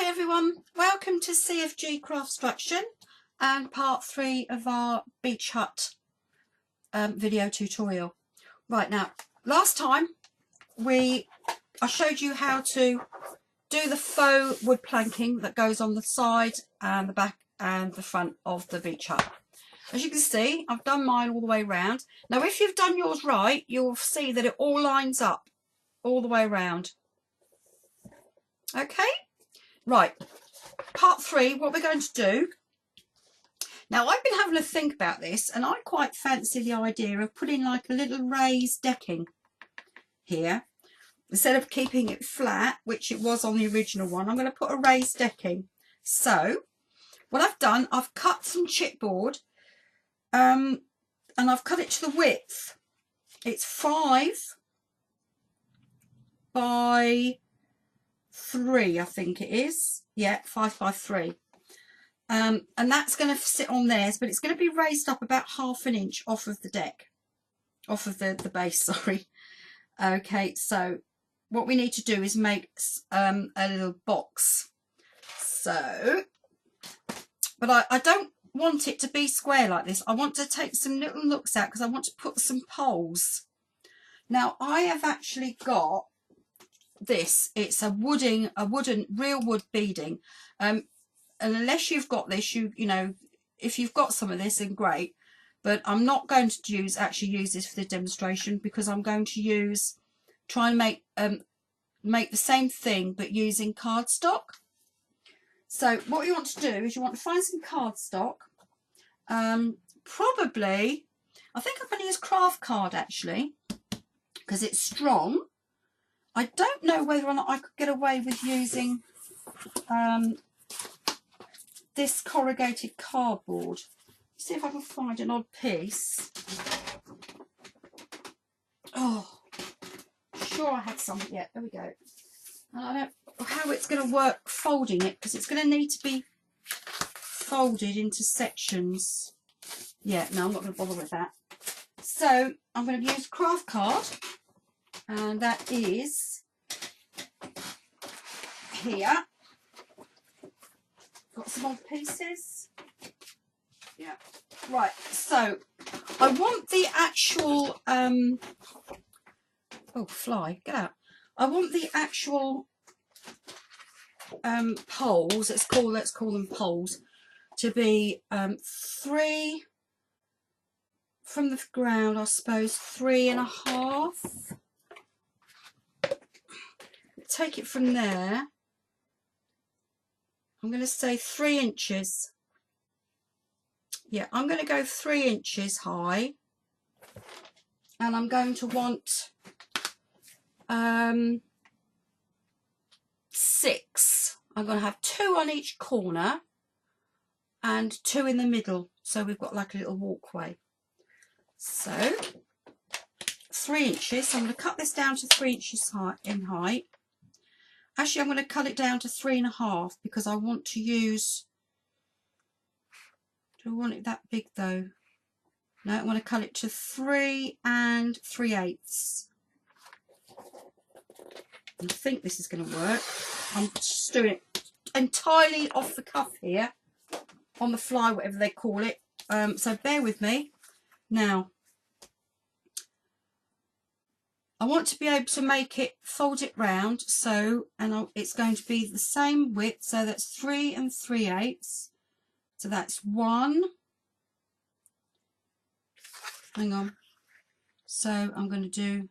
Hi everyone, welcome to CFG Craftstruction and part 3 of our beach hut video tutorial. Right, now last time I showed you how to do the faux wood planking that goes on the side and the back and the front of the beach hut. As you can see, I've done mine all the way around. Now if you've done yours right, you'll see that it all lines up all the way around. Okay, right. Part 3, what we're going to do now, I've been having a think about this and I quite fancy the idea of putting like a little raised decking here instead of keeping it flat, which it was on the original one. I'm going to put a raised decking. So what I've done, I've cut some chipboard and I've cut it to the width. It's 5 by 3, I think it is. Yeah, 5 by 3. And that's going to sit on theirs, but it's going to be raised up about ½ an inch off of the deck, off of the base, sorry. Okay, so what we need to do is make a little box. So, but I don't want it to be square like this. I want to take some little nooks out because I want to put some poles. Now, I have actually got this. It's a wooden real wood beading. And unless you've got this, you know, if you've got some of this, then great. But I'm not going to actually use this for the demonstration because I'm going to try and make the same thing but using cardstock. So what you want to do is you want to find some cardstock. Probably, I think I'm going to use craft card actually because it's strong. I don't know whether or not I could get away with using this corrugated cardboard. See if I can find an odd piece. Oh, sure I had some. Yeah, there we go. And I don't know how it's going to work folding it because it's going to need to be folded into sections. Yeah, no, I'm not going to bother with that. So I'm going to use craft card, and that is here. Got some odd pieces. Yeah. Right. So I want the actual oh, fly, get out. I want the actual poles, let's call them poles, to be 3 from the ground, I suppose 3.5. Take it from there. I'm going to say 3 inches. Yeah, I'm going to go 3 inches high. And I'm going to want 6. I'm going to have 2 on each corner and 2 in the middle. So we've got like a little walkway. So 3 inches. So I'm going to cut this down to 3 inches in height. Actually, I'm going to cut it down to 3.5 because I want to use... Do I want it that big though? No, I want to cut it to 3 3/8. I think this is going to work. I'm just doing it entirely off the cuff here, on the fly, whatever they call it. So bear with me. Now, I want to be able to make it, fold it round, so, and it's going to be the same width, so that's 3 3/8. So that's 1. Hang on. So I'm going to do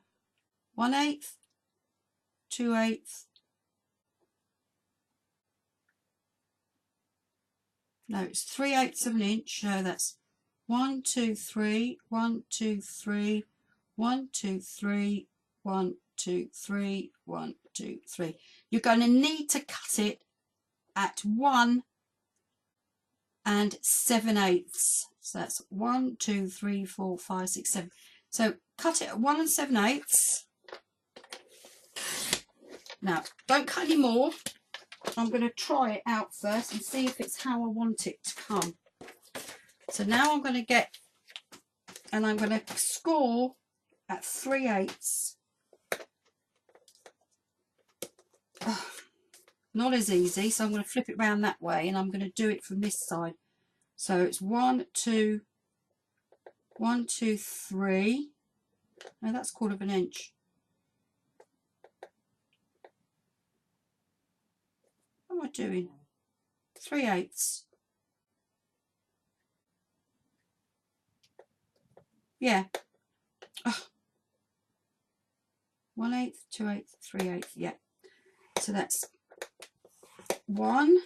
1/8, 2/8. No, it's 3/8 of an inch. So that's 1 2 3, 1 2 3, 1 2 3, 1 2 3, 1 2 3. You're going to need to cut it at 1 7/8. So that's 1 2 3 4 5 6 7. So cut it at 1 7/8. Now don't cut any more. I'm going to try it out first and see if it's how I want it to come. So now I'm going to get, and I'm going to score at 3/8. not as easy, so I'm going to flip it round that way, and I'm going to do it from this side. So it's 1, 2, 1, 2, 3. No, that's 1/4 inch. What am I doing? 3/8. Yeah. Oh. 1/8, 2/8, 3/8. Yeah. So that's 1,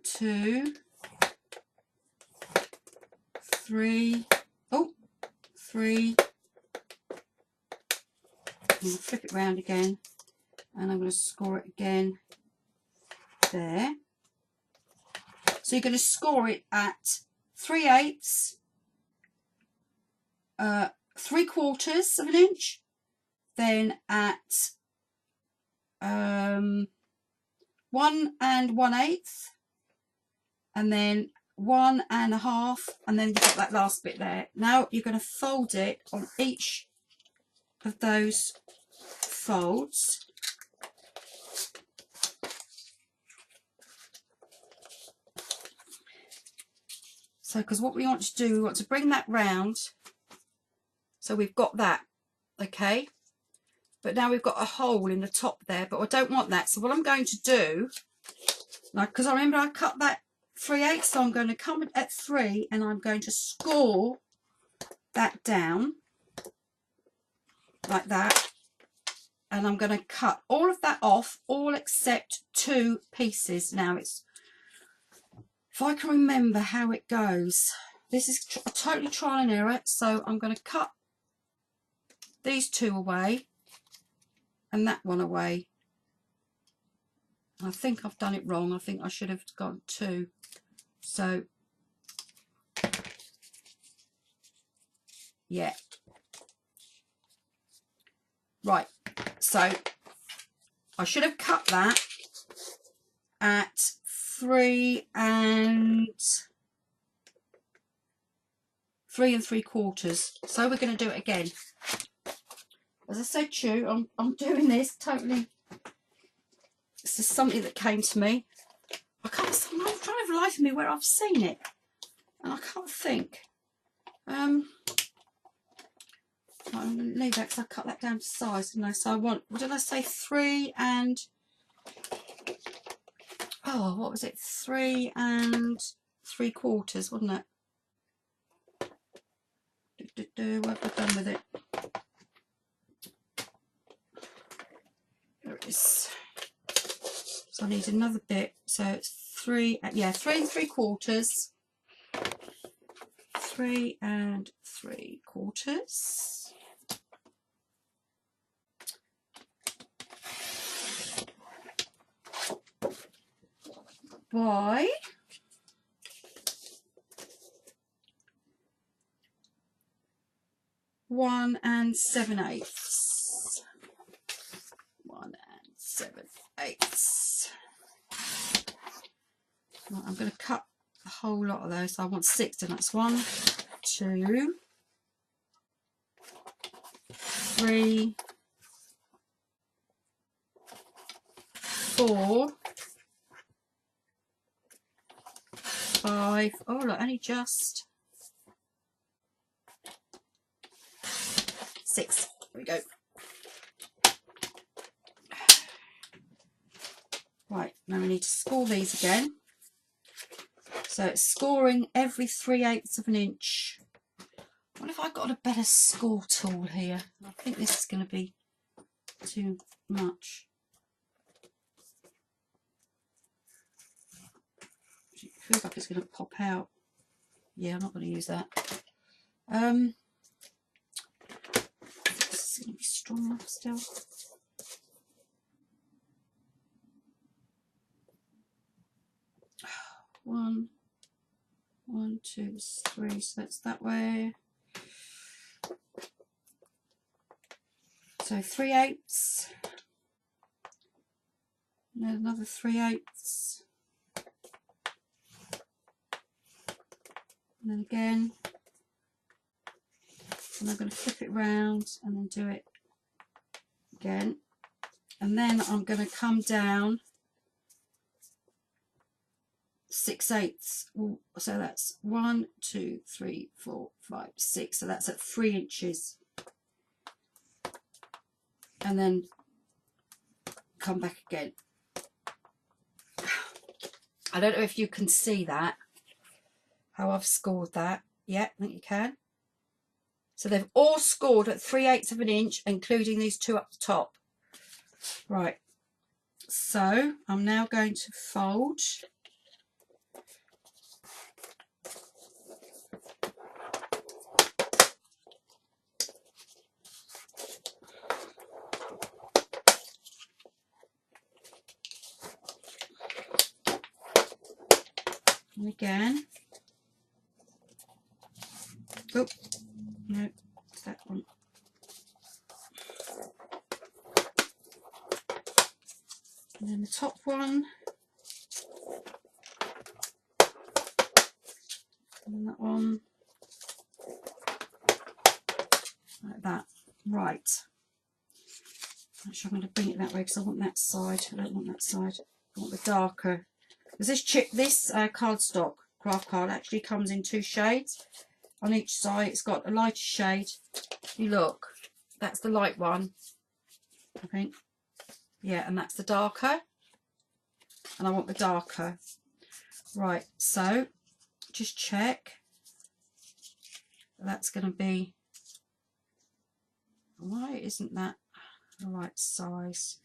2, 3. Oh, 3. I'm going to flip it round again, and I'm going to score it again there. So you're going to score it at 3/8, 3/4 inch, then at 1 1/8, and then 1 1/2, and then you've got that last bit there. Now you're going to fold it on each of those folds. So, because what we want to do, we want to bring that round. So we've got that, okay? But now we've got a hole in the top there, but I don't want that. So what I'm going to do, like, because I remember I cut that 3/8, so I'm going to come at 3, and I'm going to score that down like that. And I'm going to cut all of that off, all except 2 pieces. Now it's, if I can remember how it goes, this is a totally trial and error. So I'm going to cut these 2 away and that one away. I think I've done it wrong. I think I should have gone 2. So yeah, right. So I should have cut that at 3 3/4. So we're going to do it again. As I said to you, I'm doing this totally. This is something that came to me. I'm trying to realize me where I've seen it, and I can't think. I'm going to leave that because I cut that down to size, didn't I? So I want, what did I say? 3 and, oh, what was it? 3 3/4, wasn't it? What have I done with it? There it is. So I need another bit. So it's 3, yeah, 3 3/4. 3 3/4. By 1 7/8. 1 7/8. Right, I'm going to cut a whole lot of those. So I want 6, and that's 1, 2, 3, 4, 5. Oh, look, only just 6. There we go. Right, now we need to score these again. So it's scoring every 3/8 inch. What if I got a better score tool here? I think this is going to be too much. It feels like it's going to pop out. Yeah, I'm not going to use that. This is going to be strong enough still. One, 2, 3. So that's that way. So 3/8. And then another 3/8. And then again. And I'm going to flip it round and then do it again, and then I'm going to come down 6/8. So that's 1, 2, 3, 4, 5, 6. So that's at 3 inches. And then come back again. I don't know if you can see that, how I've scored that. Yeah, I think you can. So they've all scored at 3/8 of an inch, including these two up the top. Right, so I'm now going to fold. And again. Oh, no, it's that one. And then the top one. And that one. Like that. Right. Actually, I'm going to bring it that way because I want that side. I don't want that side. I want the darker. Because this cardstock craft card actually comes in 2 shades on each side. It's got a lighter shade. You look, that's the light one, I think. Yeah, and that's the darker. And I want the darker. Right, so just check. That's going to be, why isn't that the right size?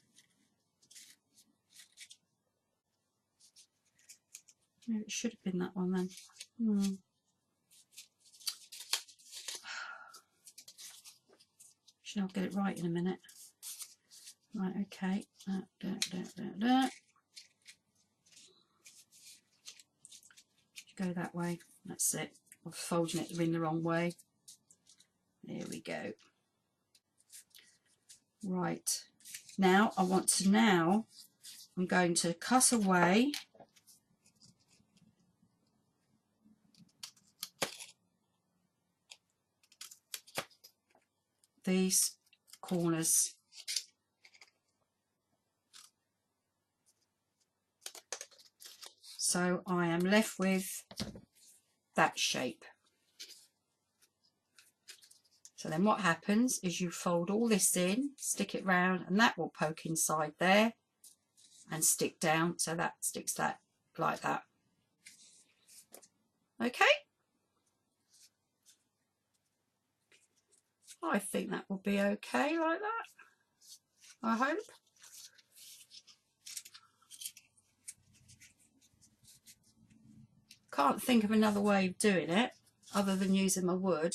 Maybe it should have been that one then. I'll get it right in a minute. Right, okay. Go that way. That's it. I'm folding it in the wrong way. There we go. Right. Now I'm going to cut away these corners. So I am left with that shape. So then what happens is you fold all this in, stick it round, and that will poke inside there and stick down, so that sticks that like that. Okay? I think that will be okay like that, I hope. Can't think of another way of doing it other than using my wood,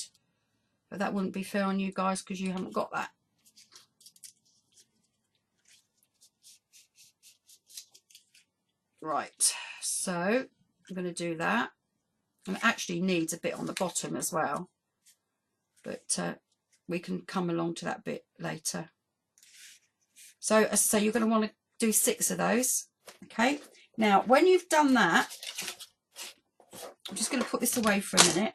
but that wouldn't be fair on you guys because you haven't got that. Right, so I'm going to do that. And it actually needs a bit on the bottom as well, but we can come along to that bit later. So as I say, you're going to want to do 6 of those. Okay, now when you've done that, I'm just going to put this away for a minute.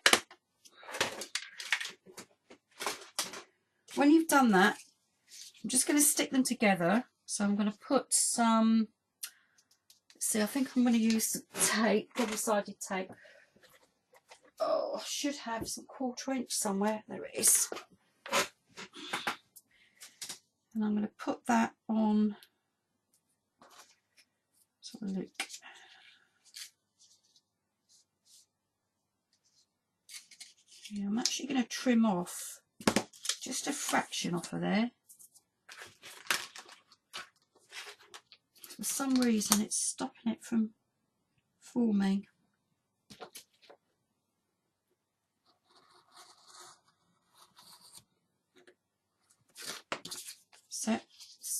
When you've done that, I'm just going to stick them together. So I'm going to put some, see, I think I'm going to use some tape, double-sided tape. Oh, I should have some 1/4 inch somewhere. There it is. And I'm going to put that on. Let's have a look. Yeah, I'm actually going to trim off just a fraction off of there. For some reason it's stopping it from forming.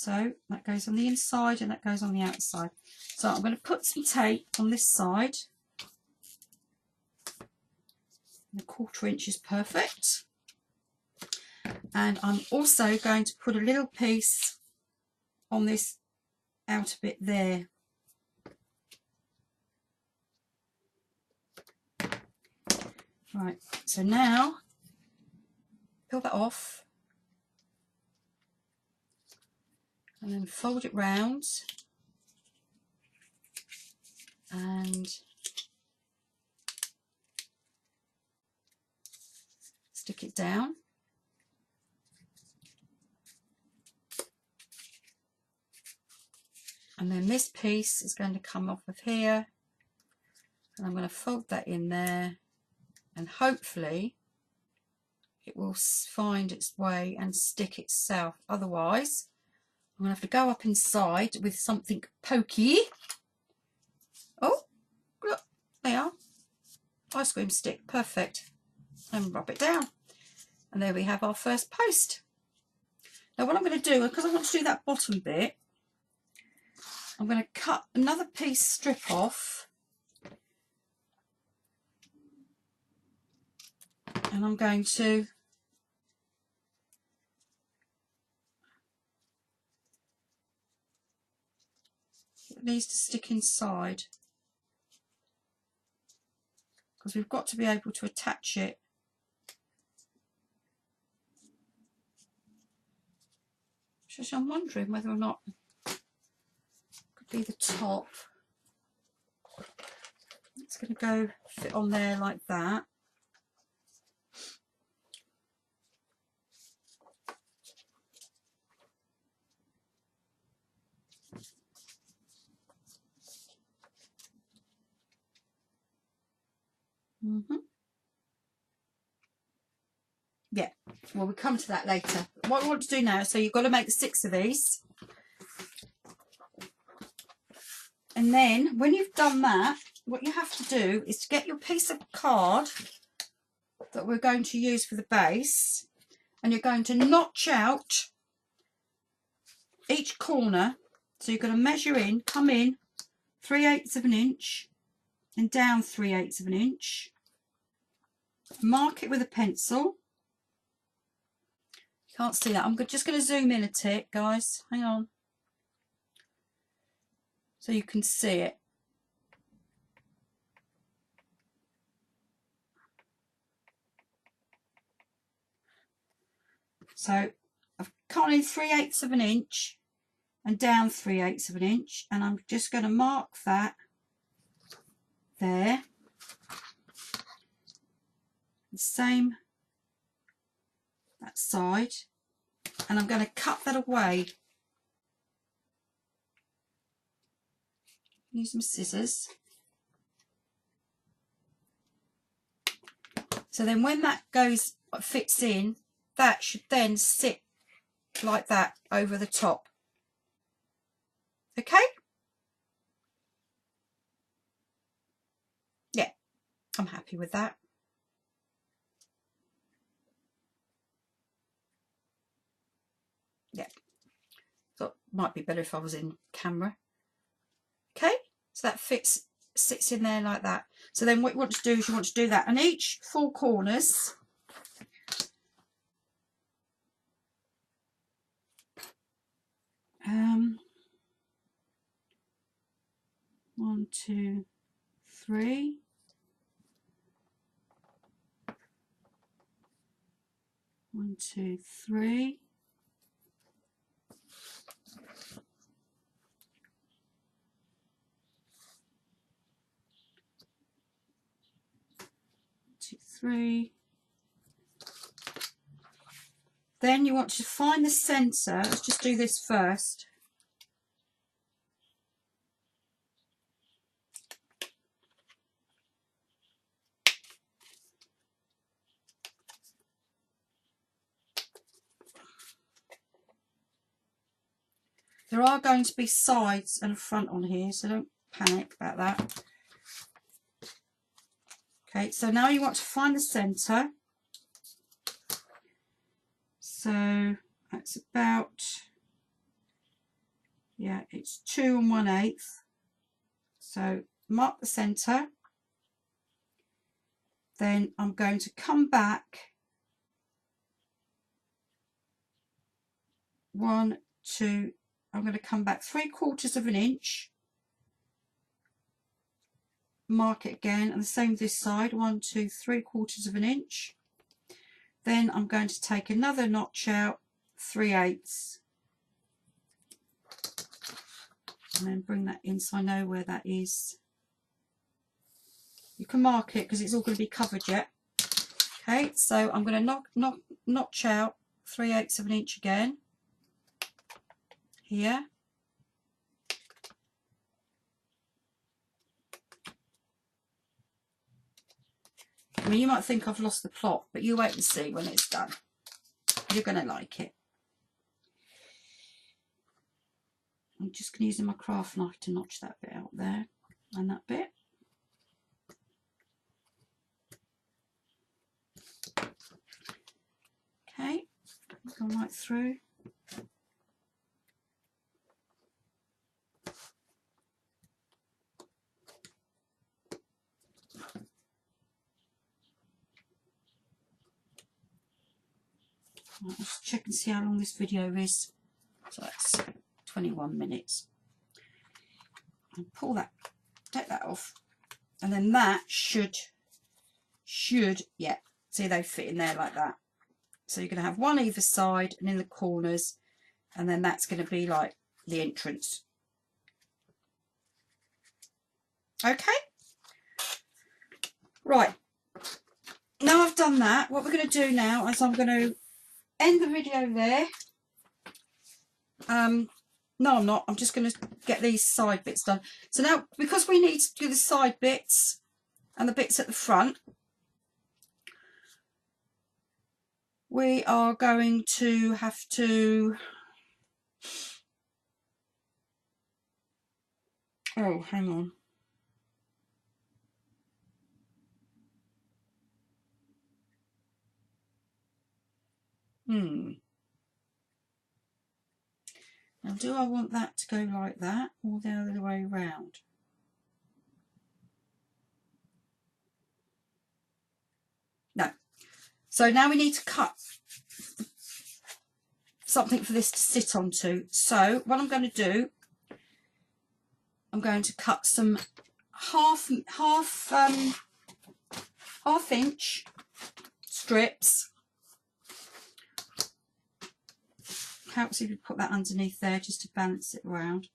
So that goes on the inside and that goes on the outside. So I'm going to put some tape on this side. The 1/4 inch is perfect. And I'm also going to put a little piece on this outer bit there. Right, so now peel that off. and then fold it round and stick it down. And then this piece is going to come off of here, and I'm going to fold that in there, and hopefully it will find its way and stick itself. Otherwise I'm going to have to go up inside with something pokey. Oh, look, they are. Ice cream stick, perfect. And rub it down. And there we have our first post. Now what I'm going to do, because I want to do that bottom bit, I'm going to cut another piece strip off, and I'm going to get these to stick inside, because we've got to be able to attach it. So I'm wondering whether or not it could be the top. It's going to go fit on there like that. Yeah, well, we'll come to that later. What I want to do now, so you've got to make 6 of these. And then when you've done that, what you have to do is to get your piece of card that we're going to use for the base, and you're going to notch out each corner. So you're going to measure in, come in 3/8 of an inch and down 3/8 of an inch. Mark it with a pencil. You can't see that. I'm just going to zoom in a tick, guys. Hang on. So you can see it. So I've cut in 3/8 of an inch and down 3/8 of an inch, and I'm just going to mark that there. The same that side, and I'm going to cut that away. Use some scissors. So then when that fits in, that should then sit like that over the top. Okay? Yeah, I'm happy with that. Yeah, thought might be better if I was in camera. Okay, so that sits in there like that. So then what you want to do is you want to do that on each 4 corners. One, 2, 3. One, 2, 3. Two, 3. Then you want to find the centre. Let's just do this first. There are going to be sides and a front on here, so don't panic about that. Okay, so now you want to find the centre. So that's about, yeah, it's 2 1/8. So mark the centre. Then I'm going to come back 1, 2. I'm going to come back 3/4 of an inch. Mark it again, and the same this side. 1, 2, 3/4 of an inch. Then I'm going to take another notch out 3/8. and then bring that in so I know where that is. You can mark it because it's all going to be covered yet. Okay, so I'm going to notch out 3/8 of an inch again here. I mean, you might think I've lost the plot, but you wait and see when it's done. You're going to like it. I'm just going to use my craft knife to notch that bit out there and that bit. Okay, go right through. Right, let's check and see how long this video is. So that's 21 minutes. And pull that, take that off, and then that should, yeah, see they fit in there like that. So you're going to have one either side and in the corners, and then that's going to be like the entrance. Okay, right, now I've done that, what we're going to do now is I'm going to end the video there. No, I'm not. I'm just going to get these side bits done. So now, because we need to do the side bits and the bits at the front, we are going to have to... Oh, hang on. Now, do I want that to go like that or the other way around? No. So now we need to cut something for this to sit onto. So what I'm going to do, I'm going to cut some half inch strips. Helps if you put that underneath there just to balance it around.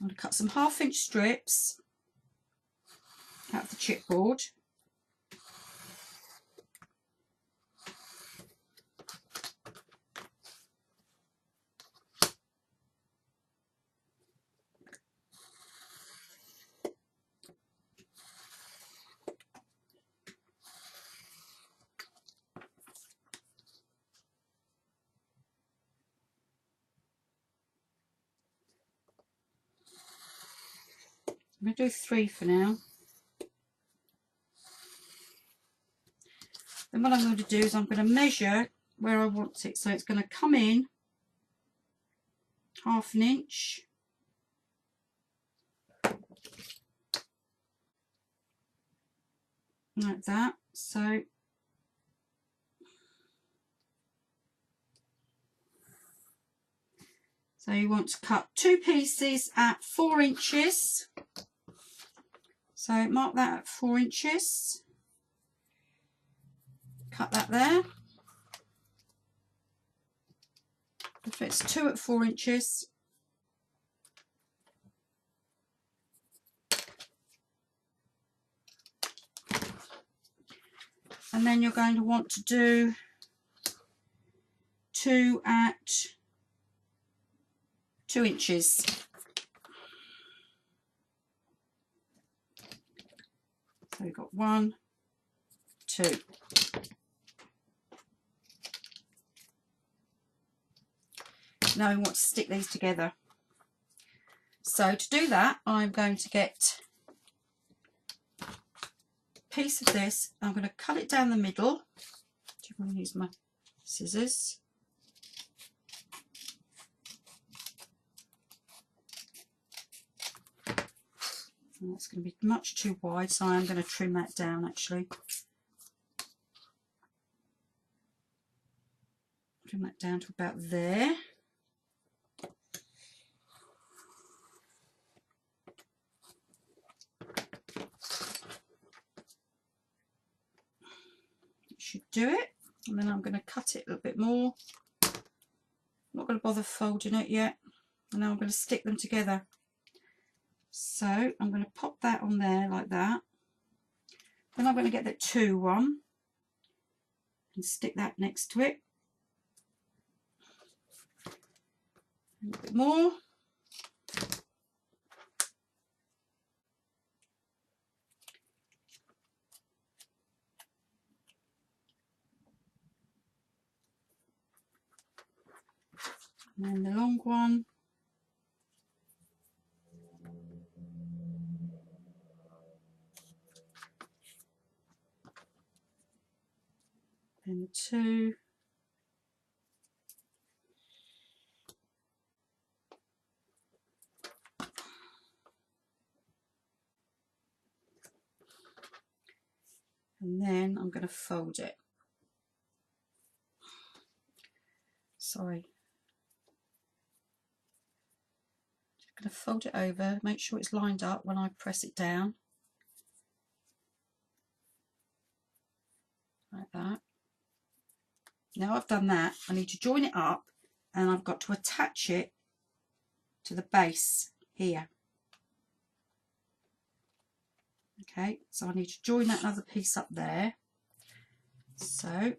I'm going to cut some 1/2 inch strips out of the chipboard. I'm going to do 3 for now. Then what I'm going to do is I'm going to measure where I want it. So it's going to come in 1/2 inch. Like that. So you want to cut 2 pieces at 4 inches. So mark that at 4 inches. Cut that there. If it's 2 at 4 inches. And then you're going to want to do 2 at 2 inches. So we've got 1, 2. Now we want to stick these together. So to do that, I'm going to get a piece of this. I'm going to cut it down the middle. I'm going to use my scissors. And that's going to be much too wide, so I'm going to trim that down actually. Trim that down to about there. Should do it, and then I'm going to cut it a little bit more. I'm not going to bother folding it yet, and now I'm going to stick them together. So I'm going to pop that on there like that. Then I'm going to get the 2 one and stick that next to it. A little bit more. And then the long one. Then the 2. And then I'm going to fold it. Sorry. Just going to fold it over, make sure it's lined up when I press it down. Like that. Now I've done that, I need to join it up and I've got to attach it to the base here. Okay, so I need to join that other piece up there. So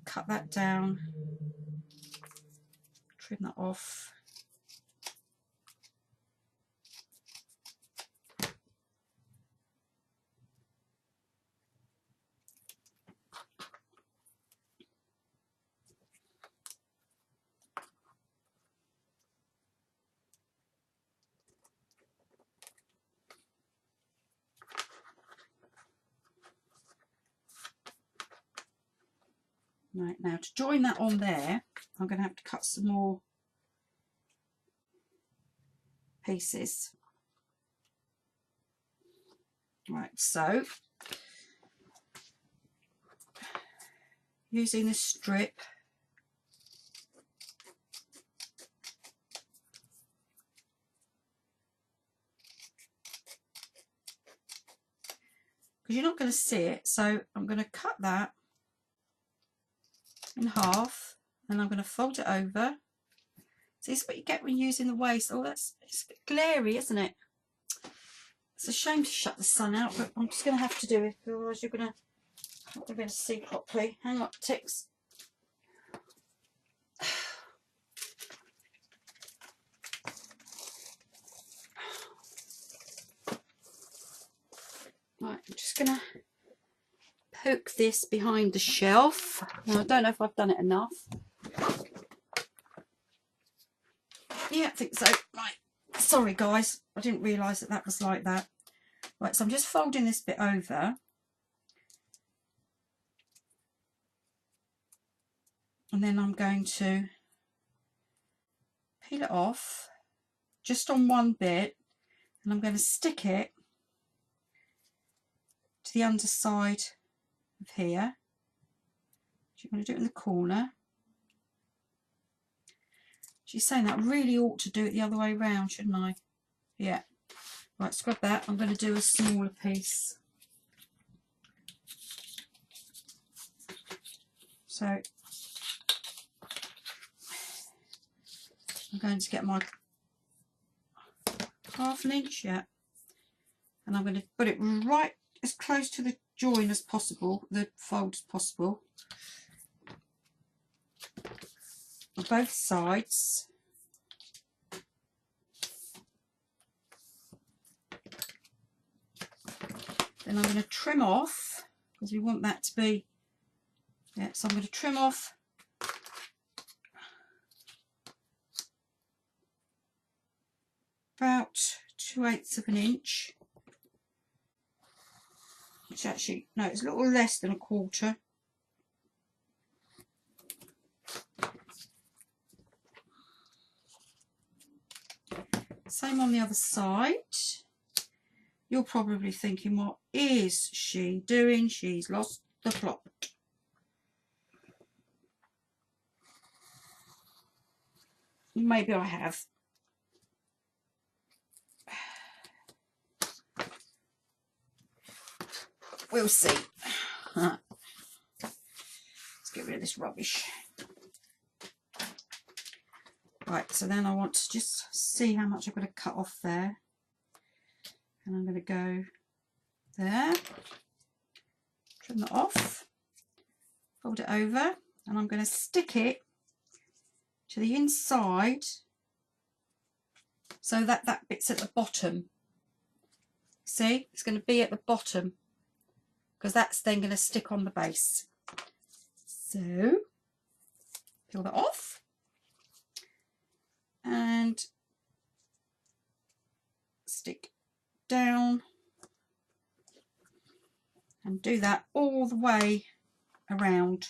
cut that down, trim that off. Right, now to join that on there, I'm going to have to cut some more pieces. Right, so using this strip, because you're not going to see it, so I'm going to cut that in half and I'm going to fold it over. See, this is what you get when using the waste. Oh, it's a bit glary, isn't it? It's a shame to shut the sun out, but I'm just going to have to do it, otherwise you're not going to be able to see properly. Hang on, ticks. Right, I'm just going to poke this behind the shelf. Now, I don't know if I've done it enough. Yeah, I think so. Right, sorry guys, I didn't realise that that was like that. Right, so I'm just folding this bit over. And then I'm going to peel it off just on one bit, and I'm going to stick it to the underside of here. So you're going to do it in the corner. She's saying that I really ought to do it the other way around, shouldn't I? Yeah. Right, scrub that. I'm going to do a smaller piece. So I'm going to get my 1/2 inch, yeah, and I'm going to put it right as close to the join as possible, the fold as possible, on both sides. Then I'm going to trim off, because we want that to be, yeah, so I'm going to trim off about 2/8 of an inch, which actually, no, it's a little less than 1/4. Same on the other side. You're probably thinking, what is she doing? She's lost the plot. Maybe I have. We'll see. Let's get rid of this rubbish. Right, so then I want to just see how much I'm going to cut off there. And I'm going to go there, trim that off, fold it over, and I'm going to stick it to the inside so that that bit's at the bottom. See, it's going to be at the bottom because that's then going to stick on the base. So peel that off and stick down and do that all the way around.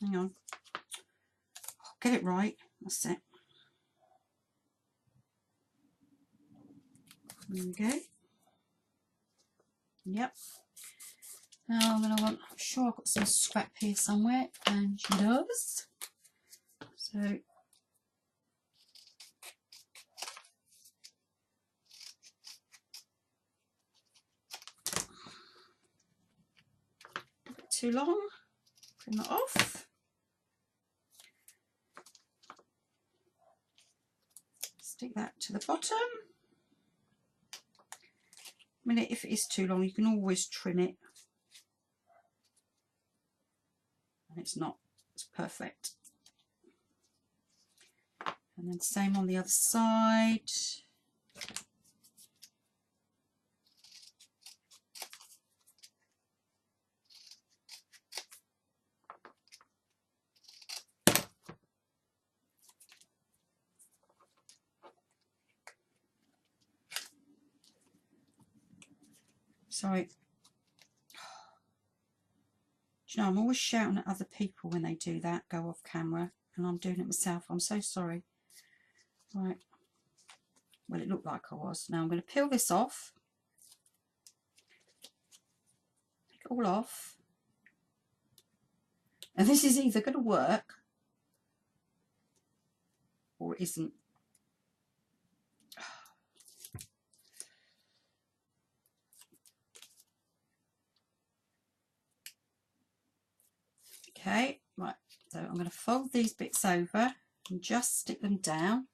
Hang on, I'll get it right. That's it. There we go. Yep. Now I'm going to want, I'm sure I've got some scrap here somewhere, and she does. So a bit too long. Trim that off. Stick that to the bottom. I mean, if it is too long, you can always trim it. And it's not, it's perfect. And then same on the other side. Sorry. Do you know, I'm always shouting at other people when they do that, go off camera, and I'm doing it myself. I'm so sorry. Right. Well, it looked like I was. Now I'm going to peel this off. Take it all off. And this is either going to work or it isn't. Okay, right, so I'm going to fold these bits over and just stick them down.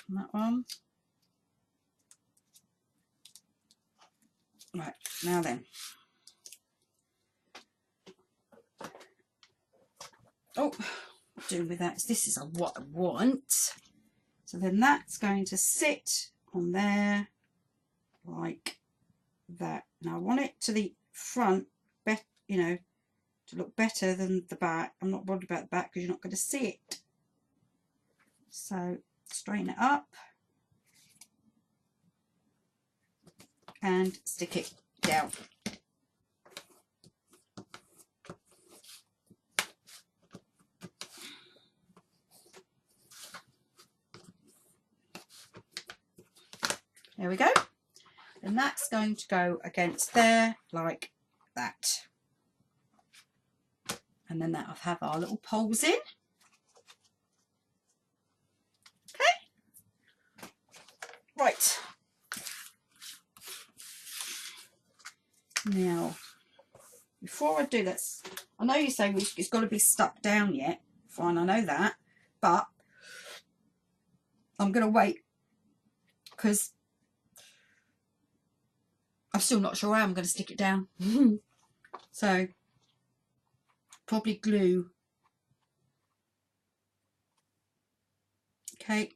And that one. Right, now then. Oh, what I'm doing with that is this is what I want. So then that's going to sit on there like that. Now I want it to the front, you know, to look better than the back. I'm not bothered about the back because you're not going to see it. So straighten it up and stick it down. There we go. And that's going to go against there like that. And then that'll have our little poles in. Okay. Right. Now, before I do this, I know you say it's got to be stuck down yet. Fine, I know that. But I'm going to wait because I'm still not sure how I'm going to stick it down. So, probably glue. Okay,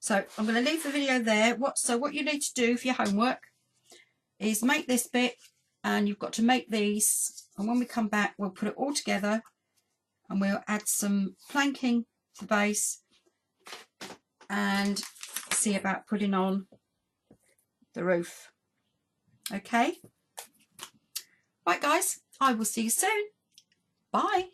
so I'm going to leave the video there. So what you need to do for your homework is make this bit, and you've got to make these. And when we come back, we'll put it all together, and we'll add some planking to the base, and see about putting on the roof. Okay. Right, guys, I will see you soon. Bye.